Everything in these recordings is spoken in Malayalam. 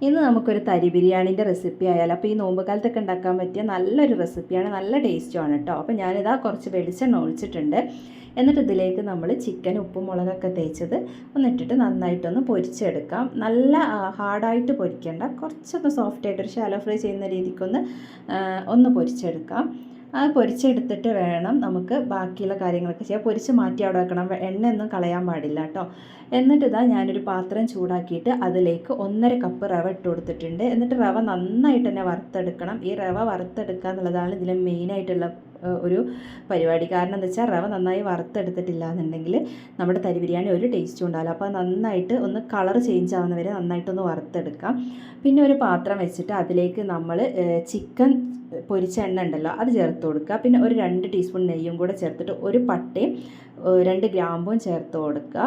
ഇന്ന് നമുക്കൊരു തരി ബിരിയാണീൻ്റെ റെസിപ്പി ആയാലും അപ്പോൾ ഈ നോമ്പ് കാലത്തൊക്കെ ഉണ്ടാക്കാൻ പറ്റിയ നല്ലൊരു റെസിപ്പിയാണ്, നല്ല ടേസ്റ്റുമാണ് കേട്ടോ. അപ്പോൾ ഞാനിതാ കുറച്ച് വെളിച്ചെണ്ണ ഒഴിച്ചിട്ടുണ്ട്. എന്നിട്ട് ഇതിലേക്ക് നമ്മൾ ചിക്കൻ ഉപ്പും മുളകൊക്കെ തേച്ചത് ഒന്നിട്ടിട്ട് നന്നായിട്ടൊന്ന് പൊരിച്ചെടുക്കാം. നല്ല ഹാർഡായിട്ട് പൊരിക്കേണ്ട, കുറച്ചൊന്ന് സോഫ്റ്റായിട്ടൊരു ഷാലോ ഫ്രൈ ചെയ്യുന്ന രീതിക്കൊന്ന് ഒന്ന് പൊരിച്ചെടുക്കാം. അത് പൊരിച്ചെടുത്തിട്ട് വേണം നമുക്ക് ബാക്കിയുള്ള കാര്യങ്ങളൊക്കെ ചെയ്യാം. പൊരിച്ച് മാറ്റി അവിടെ വെക്കണം, എണ്ണയൊന്നും കളയാൻ പാടില്ല കേട്ടോ. എന്നിട്ട് ഇതാ ഞാനൊരു പാത്രം ചൂടാക്കിയിട്ട് അതിലേക്ക് 1.5 കപ്പ് റവ ഇട്ട് കൊടുത്തിട്ടുണ്ട്. എന്നിട്ട് റവ നന്നായിട്ട് തന്നെ വറുത്തെടുക്കണം. ഈ റവ വറുത്തെടുക്കുക എന്നുള്ളതാണ് ഇതിൽ മെയിനായിട്ടുള്ള ഒരു പരിപാടി. കാരണം എന്താ വെച്ചാൽ റവ നന്നായി വറുത്തെടുത്തിട്ടില്ല എന്നുണ്ടെങ്കിൽ നമ്മുടെ തരി ബിരിയാണി ഒരു ടേസ്റ്റും ഉണ്ടാവില്ല. അപ്പോൾ നന്നായിട്ട് ഒന്ന് കളർ ചേഞ്ച് ആവുന്നവരെ നന്നായിട്ടൊന്ന് വറുത്തെടുക്കാം. പിന്നെ ഒരു പാത്രം വെച്ചിട്ട് അതിലേക്ക് നമ്മൾ ചിക്കൻ പൊരിച്ച എണ്ണ ഉണ്ടല്ലോ അത് ചേർത്ത് കൊടുക്കുക. പിന്നെ ഒരു 2 ടീസ്പൂൺ നെയ്യും കൂടെ ചേർത്തിട്ട് ഒരു പട്ടയും 2 ഗ്രാമ്പും ചേർത്ത് കൊടുക്കുക.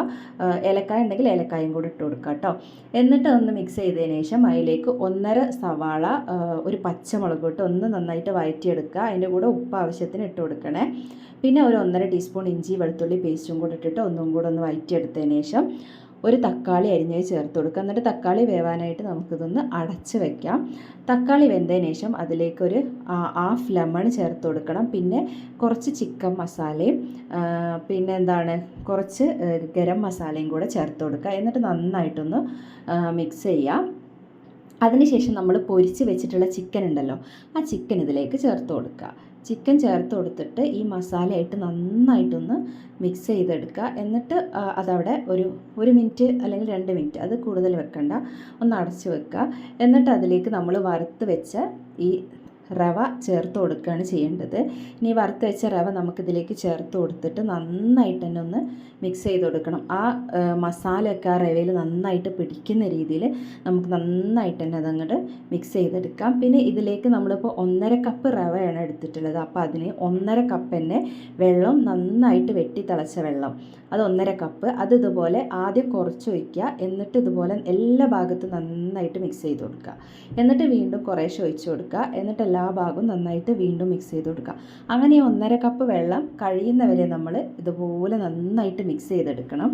ഏലക്കായ ഉണ്ടെങ്കിൽ ഏലക്കായും കൂടെ ഇട്ട് കൊടുക്കുക കേട്ടോ. എന്നിട്ട് ഒന്ന് മിക്സ് ചെയ്തതിന് ശേഷം അതിലേക്ക് 1.5 സവാള, ഒരു പച്ചമുളക് ഇട്ട് ഒന്ന് നന്നായിട്ട് വഴറ്റിയെടുക്കുക. അതിൻ്റെ കൂടെ ഉപ്പ് ആവശ്യത്തിന് ഇട്ട് കൊടുക്കണേ. പിന്നെ ഒരു 1.5 ടീസ്പൂൺ ഇഞ്ചി വെളുത്തുള്ളി പേസ്റ്റും കൂടെ ഇട്ടിട്ട് ഒന്നും കൂടെ ഒന്ന് വഴറ്റിയെടുത്തതിന് ശേഷം ഒരു തക്കാളി അരിഞ്ഞത് ചേർത്ത് കൊടുക്കുക. എന്നിട്ട് തക്കാളി വേവാനായിട്ട് നമുക്കിതൊന്ന് അടച്ച് വെക്കാം. തക്കാളി വെന്തതിന് ശേഷം അതിലേക്കൊരു 1/2 ലെമൺ ചേർത്ത് കൊടുക്കണം. പിന്നെ കുറച്ച് ചിക്കൻ മസാലയും പിന്നെ കുറച്ച് ഗരം മസാലയും കൂടെ ചേർത്ത് കൊടുക്കുക. എന്നിട്ട് നന്നായിട്ടൊന്ന് മിക്സ് ചെയ്യാം. അതിനുശേഷം നമ്മൾ പൊരിച്ച് വെച്ചിട്ടുള്ള ചിക്കൻ ഉണ്ടല്ലോ, ആ ചിക്കൻ ഇതിലേക്ക് ചേർത്ത് കൊടുക്കുക. ചിക്കൻ ചേർത്ത് കൊടുത്തിട്ട് ഈ മസാലയായിട്ട് നന്നായിട്ടൊന്ന് മിക്സ് ചെയ്തെടുക്കുക. എന്നിട്ട് അതവിടെ ഒരു മിനിറ്റ് അല്ലെങ്കിൽ 2 മിനിറ്റ്, അത് കൂടുതൽ വെക്കണ്ട, ഒന്ന് അടച്ച് വെക്കുക. എന്നിട്ട് അതിലേക്ക് നമ്മൾ വറുത്ത് വെച്ച ഈ റവ ചേർത്ത് കൊടുക്കുകയാണ് ചെയ്യേണ്ടത്. ഇനി വറുത്ത് വെച്ച റവ നമുക്കിതിലേക്ക് ചേർത്ത് കൊടുത്തിട്ട് നന്നായിട്ട് തന്നെ ഒന്ന് മിക്സ് ചെയ്ത് കൊടുക്കണം. ആ മസാലയൊക്കെ ആ റവയിൽ നന്നായിട്ട് പിടിക്കുന്ന രീതിയിൽ നമുക്ക് നന്നായിട്ട് തന്നെ അതങ്ങോട്ട് മിക്സ് ചെയ്തെടുക്കാം. പിന്നെ ഇതിലേക്ക് നമ്മളിപ്പോൾ 1.5 കപ്പ് റവയാണ് എടുത്തിട്ടുള്ളത്. അപ്പോൾ അതിന് 1.5 കപ്പ് തന്നെ വെള്ളം, നന്നായിട്ട് വെട്ടി തിളച്ച വെള്ളം, അത് 1.5 കപ്പ്. അത് ഇതുപോലെ ആദ്യം കുറച്ച് ഒഴിക്കുക. എന്നിട്ട് ഇതുപോലെ എല്ലാ ഭാഗത്തും നന്നായിട്ട് മിക്സ് ചെയ്ത് കൊടുക്കുക. എന്നിട്ട് വീണ്ടും കുറേശ്ശെ ഒഴിച്ച് കൊടുക്കുക. എന്നിട്ട് എല്ലാ ഭാഗവും നന്നായിട്ട് വീണ്ടും മിക്സ് ചെയ്ത് കൊടുക്കുക. അങ്ങനെ 1.5 കപ്പ് വെള്ളം കഴിയുന്നവരെ നമ്മൾ ഇതുപോലെ നന്നായിട്ട് മിക്സ് ചെയ്തെടുക്കണം.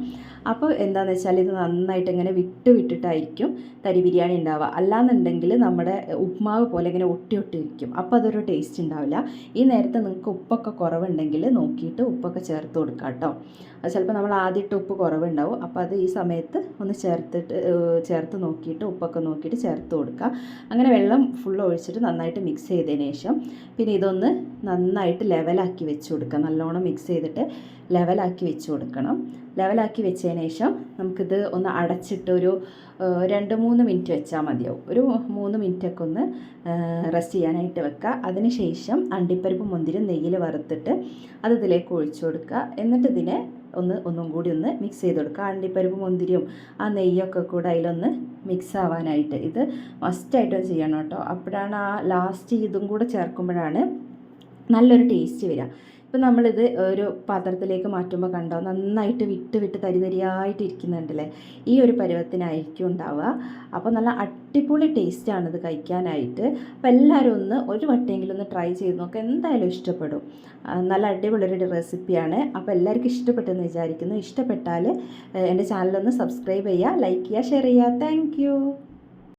അപ്പോൾ എന്താണെന്ന് വെച്ചാൽ ഇത് നന്നായിട്ട് ഇങ്ങനെ വിട്ടിട്ടായിരിക്കും തരി ബിരിയാണി ഉണ്ടാവുക. അല്ലാന്നുണ്ടെങ്കിൽ നമ്മുടെ ഉപ്മാവ് പോലെ ഇങ്ങനെ ഒട്ടിയിരിക്കും. അപ്പോൾ അതൊരു ടേസ്റ്റ് ഉണ്ടാവില്ല. ഈ നേരത്തെ നിങ്ങൾക്ക് ഉപ്പൊക്കെ കുറവുണ്ടെങ്കിൽ നോക്കിയിട്ട് ഉപ്പൊക്കെ ചേർത്ത് കൊടുക്കുക കേട്ടോ. അത് ചിലപ്പോൾ നമ്മൾ ആദ്യമായിട്ട് ഉപ്പ് കുറവുണ്ടാവും. അപ്പോൾ അത് ഈ സമയത്ത് ഒന്ന് ചേർത്ത് നോക്കിയിട്ട് ഉപ്പൊക്കെ നോക്കിയിട്ട് ചേർത്ത് കൊടുക്കുക. അങ്ങനെ വെള്ളം ഫുൾ ഒഴിച്ചിട്ട് നന്നായിട്ട് മിക്സ് ചെയ്തതിന് ശേഷം പിന്നെ ഇതൊന്ന് നന്നായിട്ട് ലെവലാക്കി വെച്ച് കൊടുക്കുക. നല്ലോണം മിക്സ് ചെയ്തിട്ട് ലെവലാക്കി വെച്ച് കൊടുക്കണം. ലെവലാക്കി വെച്ചതിന് ശേഷം നമുക്കിത് ഒന്ന് അടച്ചിട്ട് ഒരു 2-3 മിനിറ്റ് വെച്ചാൽ മതിയാവും. ഒരു 3 മിനിറ്റൊക്കെ ഒന്ന് റെസ്റ്റ് ചെയ്യാനായിട്ട് വെക്കുക. അതിന് ശേഷം അണ്ടിപ്പരിപ്പ് മുന്തിരി നെയ്യിൽ വറുത്തിട്ട് അത് ഇതിലേക്ക് ഒഴിച്ചു കൊടുക്കുക. എന്നിട്ട് ഇതിനെ ഒന്നും കൂടി ഒന്ന് മിക്സ് ചെയ്ത് കൊടുക്കുക. അണ്ടിപ്പരിപ്പ് മുന്തിരിയും ആ നെയ്യൊക്കെ കൂടെ അതിലൊന്ന് മിക്സ് ആവാനായിട്ട് ഇത് മസ്റ്റായിട്ടും ചെയ്യണം കേട്ടോ. അപ്പോഴാണ് ആ ലാസ്റ്റ് ഇതും കൂടെ ചേർക്കുമ്പോഴാണ് നല്ലൊരു ടേസ്റ്റ് വരിക. ഇപ്പം നമ്മളിത് ഒരു പാത്രത്തിലേക്ക് മാറ്റുമ്പോൾ കണ്ടോ നന്നായിട്ട് വിട്ട് തരിതരിയായിട്ട് ഇരിക്കുന്നുണ്ടല്ലേ, ഈ ഒരു പരുവത്തിനായിരിക്കും ഉണ്ടാവുക. അപ്പോൾ നല്ല അടിപൊളി ടേസ്റ്റാണിത് കഴിക്കാനായിട്ട്. അപ്പോൾ എല്ലാവരും ഒരു വട്ടമെങ്കിലും ഒന്ന് ട്രൈ ചെയ്ത് നോക്കുക, എന്തായാലും ഇഷ്ടപ്പെടും. നല്ല അടിപൊളി ഒരു റെസിപ്പിയാണ്. അപ്പോൾ എല്ലാവർക്കും ഇഷ്ടപ്പെട്ടെന്ന് വിചാരിക്കുന്നു. ഇഷ്ടപ്പെട്ടാൽ എൻ്റെ ചാനലൊന്ന് സബ്സ്ക്രൈബ് ചെയ്യുക, ലൈക്ക് ചെയ്യുക, ഷെയർ ചെയ്യുക. താങ്ക്